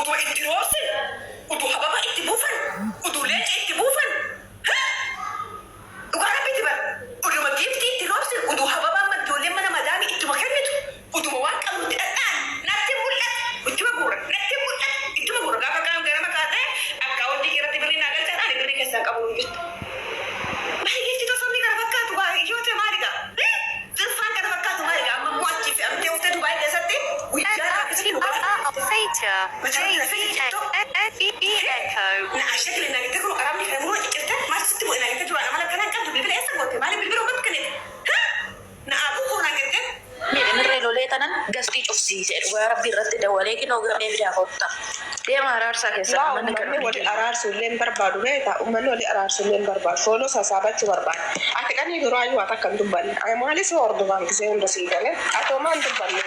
Utuu itti roobsin, utuu hababa itti buufan, utuu leenca itti buufan. Dhugaa rabbiitti bara. Uduma giiftii itti roobsin, utuu hababaan ijoolleen mana madaamii ittuma kennitu, utuma waan qabnutti dhadhaan natti mul'atu. Ittuma guura, natti mul'atu. Ittuma guura gaafa kaan gara mataa ta'e akka wanti irratti birrii naa galchaan ani birrii keessaa qabu hin jirtu. Maali giiftii tosomni kana fakkaatu yoo ta'e maaliidha? Zirfaan kana fakkaatu maaliidha? Amma mo'achii fi amtee uffata Dubaay keessatti guyyaa rakkisii dhugaa. Gasti cufsiise dhugaa rabbii irratti dawalee kinoo gamee bidaa kotta deema araarsaa keessaa uummanni wali araarsulleen barbaadu beeta uummanni wali araarsulleen barbaadu fooloo sassaabachuu barbaadu ati dhanii yeroo ayyuu ati akka hin dubbanne maalis hordofaan gisee hunda sii galee atoo maan dubbanne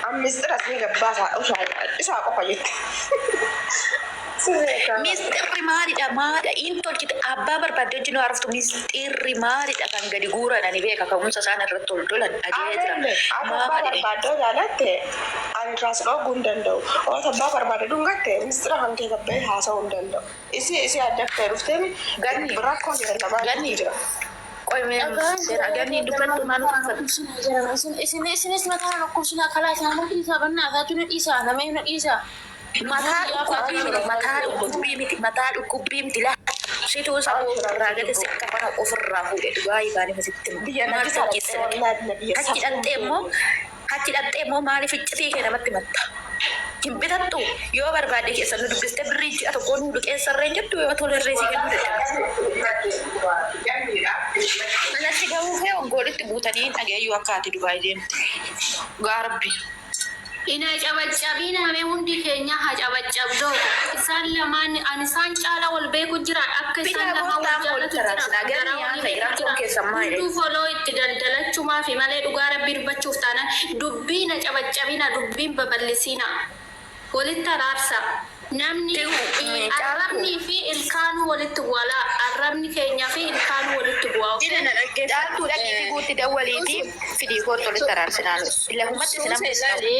ammisxira sii gabbaasaa isaa qofa jette. Mistirri maalidha maadha inni tolchite abbaa barbaadde wajjin arftu mistirri maalidha kan gadi guuradhani beeka ka'umsa isaan irratti ol dolan dhagee jira. Abbaa barbaadde jaalatte ani raas dhoguu hin danda'u. Oota abbaa barbaadde dhungatte mistira hankee gabbee haasa'uu hin danda'u. Isi addattee dhuftee ganni rakkoo jira lamaa ganni jira. Ganni dubbantu maanu kanfatu. Isinis mataa lakkoofsina kalaa isaan marti isaa bannaa isaatu ni dhiisaa nama hin dhiisaa. Mataa dhukkubbii miti laa situu saboo irraa gate sikka fana ofirraa fuudhe dhugaa ibaanii fasitti maal hachi dhattee immoo maaliif iccitii kee namatti matta hin bitattu yoo barbaade keessa nu dubbiste birrii ji'a tokko nu dhuqeessarreen jettu yoo tolerree si kennu dadhabde alatti gahuu fee ongoolitti buutanii dhageeyyuu akka ati Dubaay deemte gaarabbi. Ina cabaccabii namee hundi keenya haa cabaccabdoo isaan lamaan ani isaan caala wal beeku jira akka isaan lamaan wal jaalatu jira hunduu foloo itti daldalachumaa fi malee dhugaa rabbii dubbachuuf taanaan dubbii na cabaccabina dubbiin babal'isina walitti araarsa namni arrabni fi ilkaanuu walitti bu'aa arrabni keenya fi ilkaanuu walitti bu'aa. Dhaabtuu dhaqiitii guutti dawwaliitii fidii kootti walitti araarsinaan lafumatti sinamni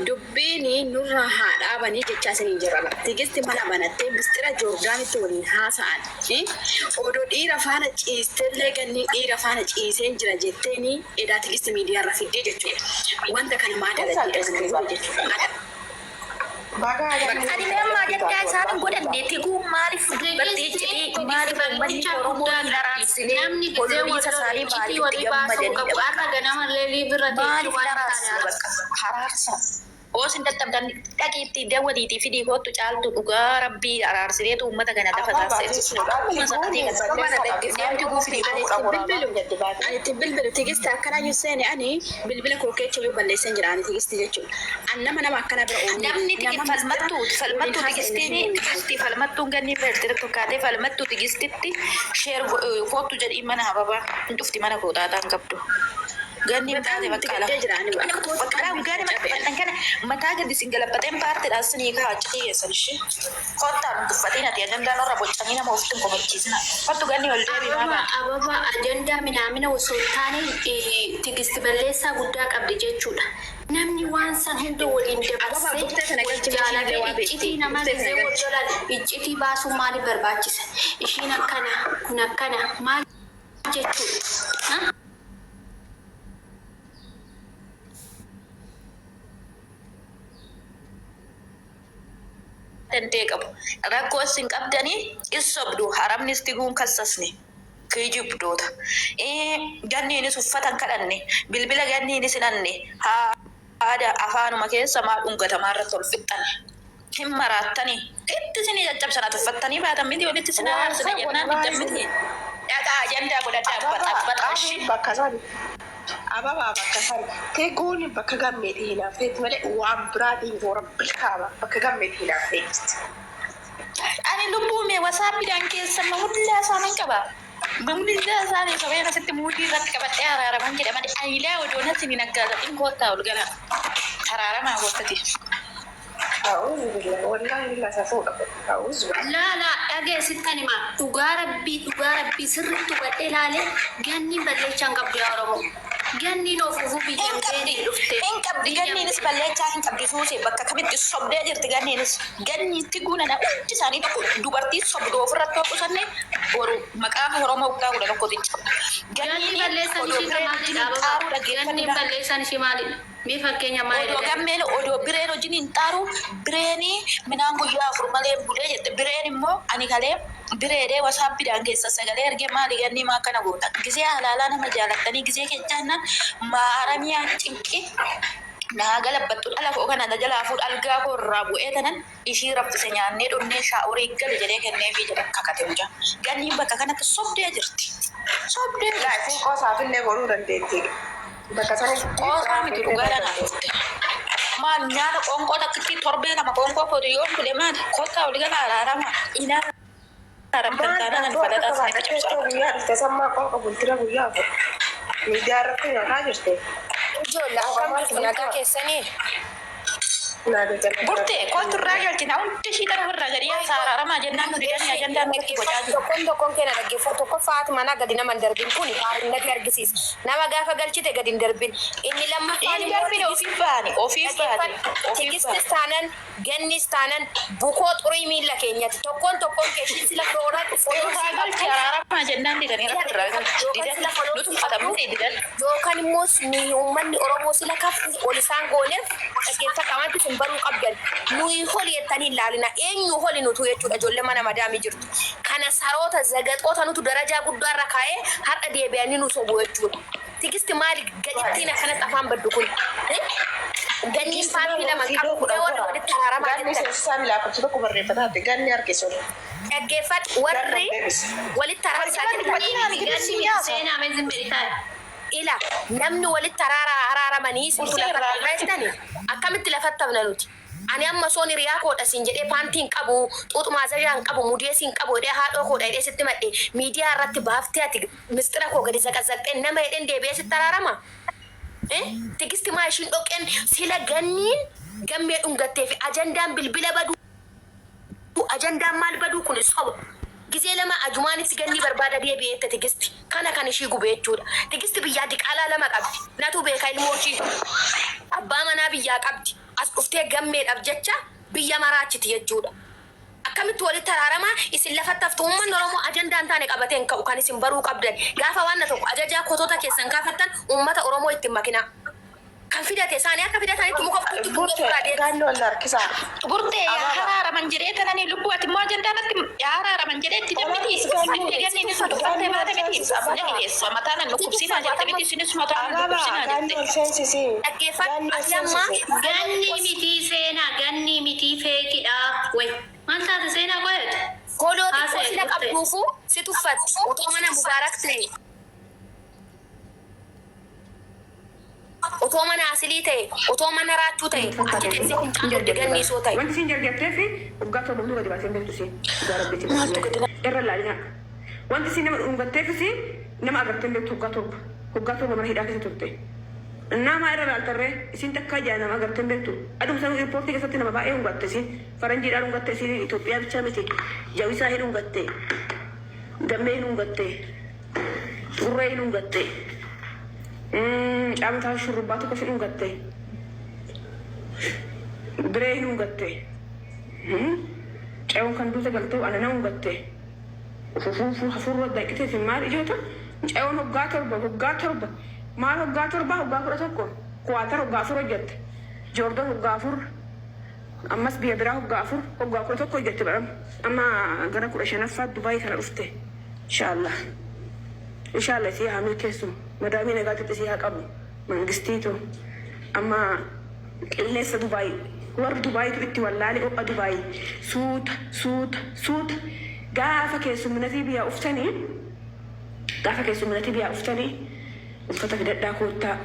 dubbiin nurra haa dhaabanii jechaa isin jirama. Tigisti mana banattee mistira Joordaanitti waliin haasa'an. Odoo dhiira faana ciistellee ganni dhiira faana ciiseen jira jetteeni edaa tigisti miidiyaarra fiddee jechuudha. Wanta kana maa dalagee jechuudha. Ani memang jatah sana godan deti gu maarif dubbatti jedhee maarif uummanni Oromoo daraarsinee polisi sasaabii maaliif gammadanii akka ganama leelii birratti haraarsa osin dadhabdan dhaqiitti dawwaliitii fidii kootu caaltu dhugaa rabbii araarsineetu uummata kana lafa taasisu. Bilbilu tigisti akkana yuseeni ani bilbila kookeecha yoo balleessan jira ani tigisti jechuudha. An nama akkana bira oomishu. Namni tigist falmattu tigisti falmattuun ganni beeltira tokkaatee falmattu tigistitti sheer kootu jedhii mana hababaa hin dhufti mana kootaataan qabdu. Ganni mataate bakkaala. Bakkaala gani kana mataa gadi singalabateen paartiidhaan sinii kaa'achii keessan ishee. Kottaan dubbatiin ati ajandaan irra boccanii nama ofitti komachiisna. Kottu ganni ol deebii maama. Ababa ajandaa minaamina osoo taane tigisti balleessaa guddaa qabdi jechuudha. Namni waan san hunda waliin dabarsee jaalatee iccitii nama gisee wajjolaan iccitii baasuun maaliif barbaachisa? Ishiin akkana kun akkana maal jechuudha? Tentee qabu rakkoo sin qabdanii isobdu haramnis tiguun kassasne kijibdoota ganniinis uffatan kadhanne bilbila ganniinis hinanne haada afaanuma keessa maa dhungatamaa irratti ol fixxan hin maraattanii itti sinii caccabsanaa tuffattanii baatan miti walitti sinaa haarsine jennaan itti miti dhaqaa ajandaa godhadhaa baxaxaxashi bakkasan ababa bakkasan teegoon bakka gammeetii hinaafeet malee waan biraatiin boora bilkaaba bakka gammeetii hinaafeet. Ani lubbuume wasaappiidhaan keessa mahulaa isaanan qaba. Mahulaa isaanii qabeen asitti muutii irratti qabadhee haraaraman jedhaman ayilee odoonatti ni naggaazadhiin koottaa ol gala. Haraaramaa koottati. Laala dhagee sittan hima dhugaa rabbii sirriitti hubadhee ilaalee ganni balleechaan qabdu yaa Oromoo. Ganni no fufu biyyam deeni dhufte. In qabdi ganniinis balleechaa hin qabdi suusee bakka kamitti sobdee jirti ganniinis. Ganniitti guunana hundi isaanii dubartii sobduu ofirratti hoqusanne boru maqaa Oromoo guddaa godha tokkotti cabda. Ganni balleessan ishii maalidha? Ganni balleessan ishii maalidha? Mi fakkeenya maalidha? Odoo gammeen odoo bireen wajjin hin xaaru bireenii minaan guyyaa afur malee bulee jette bireen immoo ani kalee bireedee wasaappiidhaan keessa sagalee ergee maali ganni maa kana goota gisee halaalaa nama jaalattanii gisee kechaannan maaramiyaan cinqi naa galabbattu dhala koo kana jalaa fuudh algaa koo irraa bu'ee tanan ishii raffise nyaannee dhonnee shaa'urii gali jedhee kennee fi jedhan kakate mucaa ganniin bakka kanatti sobdee jirti sobdee Laatiin qoosaafillee godhuu dandeetti. Bakka sana qoosaa miti dhugaadha naa dhufte maal nyaata qoonqoo takkitti torbee lama qoonqoo kootu yoo fule maal kottaa olii gala araarama inaa Rambantaadhaan falataa sana cabsaa. guyyaa dhufte sammaa qooqa bultira guyyaa afur. Miidiyaa irratti nyaataa jirte. Ijoollee akkamitti nagaa keessanii? Burtee kootu irraa galchina hundi ishii kana irraa gadi araaramaa jennaan nuti ganni ajandaan nutti gochaa jiru. Tokkoon keenya dhaggeeffatu tokko Faatimaa gadi nama hin darbin kun natti argisiisa. Nama gaafa galchite gadi hin darbin. Inni lammaffaan Inni darbine ofiif baani ofiif baani. Tigistis taanan gannis taanan bukoo xurii miila keenyatti tokkoon keessi sila firoora Irraa galchi araaramaa jennaan didanii irraa galchi. Didan nuti uffatamuu didan. yookaan immoo uummanni Oromoo sila kaffi ol isaan gooneef dhaggeeffatamantu sun baruu qabdan. Nuyi holi jettanii ilaalina eenyu holi nutu jechuudha ijoollee mana madaamii jirtu. Kana saroota zagaxoota nutu darajaa guddaarra kaa'ee har'a deebi'anii nu sobu jechuudha. Tigisti maali gadittiin akkanatti afaan baddu kun? Ganniin paantii lama qabu kudha warra walitti araaramaa Ganni seensisaan laafatu tokko barreeffataatti ganni harkisu. dhaggeeffat warri walitti araaramaa seenaa meezin beektaa. ila namni walitti araaramanii sintu lafa irraestani akkamitti lafatti hafna nuti ani amma soon hiriyaa koodha siin jedhee paantiin qabu xuuxumaa zayaan qabu mudee siin qabu jedhee haadhoo koodha jedhee sitti madhee miidiyaa irratti baaftee ati mistira koo gadi zaqazaqxee nama jedheen deebi'ee sitti araarama tigisti maa ishiin dhoqqeen sila ganniin gammee dhungattee fi ajandaan bilbila baduu ajandaan maal baduu kun soba gisee lama ajumaanitti ganni barbaada deebi'eette tigisti kana kan ishii gube jechuudha. Tigisti biyyaa diqaalaa lama qabdi. Natu beeka ilmoo ishii abbaa manaa biyyaa qabdi. As dhuftee gammeedhaaf jecha biyya maraachiti jechuudha. Akkamitti walitti araaramaa isin lafatti haftu uummanni Oromoo ajandaan taane qabatee hin ka'u kan isin baruu qabdan. Gaafa waan tokko ajajaa kotota keessan kaafattan uummata Oromoo ittiin makina. Kan fidate isaanii akka fidatanitti muka fudhatti Burtee ganni wal harkisaa. Burtee haraaraman jedhee tananii lubbuutti immoo ajandaanatti haraaraman jedhee itti dammiti. Itti ganniin sun dubbattee maata miti. Sabni dhiyeessa mataan nu kubsinaa jette miti isinis mataan nu kubsinaa Ganni ol jette. seensisii. dhaggeeffatu amma Ganni miti seenaa ganni miti feekidha. Way maal taate seenaa qoyatu? Kodoo xiqqoo sila qabduufu si tuffatti. Otoo mana mubaarak ta'e. Otoo mana asilii ta'e, otoo mana raachuu ta'e, achi teessee hin qabdu ganniisoo ta'e. Wanti isin jalqabdee fi waggaa torba gadi baasee beektu si gaarabbiti. Irra laalina. Wanti isin nama dhungattee fi nama agartee beektu waggaa torba mana hidhaa keessa turte. Nama irra laaltarree isin takkaa jaa nama agartee beektu. Aduu san riippoortii keessatti nama baay'ee dhungatte si faranjiidhaa dhungatte si Itoophiyaa bichaa miti jawisaa hin dhungatte gammee hin dhungatte xurree hin dhungatte. Caamataa shurrubbaa tokko si dhungatte biree hin dhungatte ce'uun kan duuta galtee anana dhungatte hafuurra daaqitee fi maal ijoota ce'uun hoggaa torba maal hoggaa 11 kuwaatar hoggaa 4 hojjette joordan hoggaa 4 ammas biyya biraa hoggaa 11 hojjette badhamu amma gara 15ffaa Dubaayii kana dhufte inshallah si haa milkeessu madaamii nagaatitti si haa qabu mangistiitu amma qilleensa Dubaayii warri Dubaayiitu itti wallaalee o'a Dubaayii suuta gaafa keessumminatii biyyaa uftanii uffata fidadhaa koottaa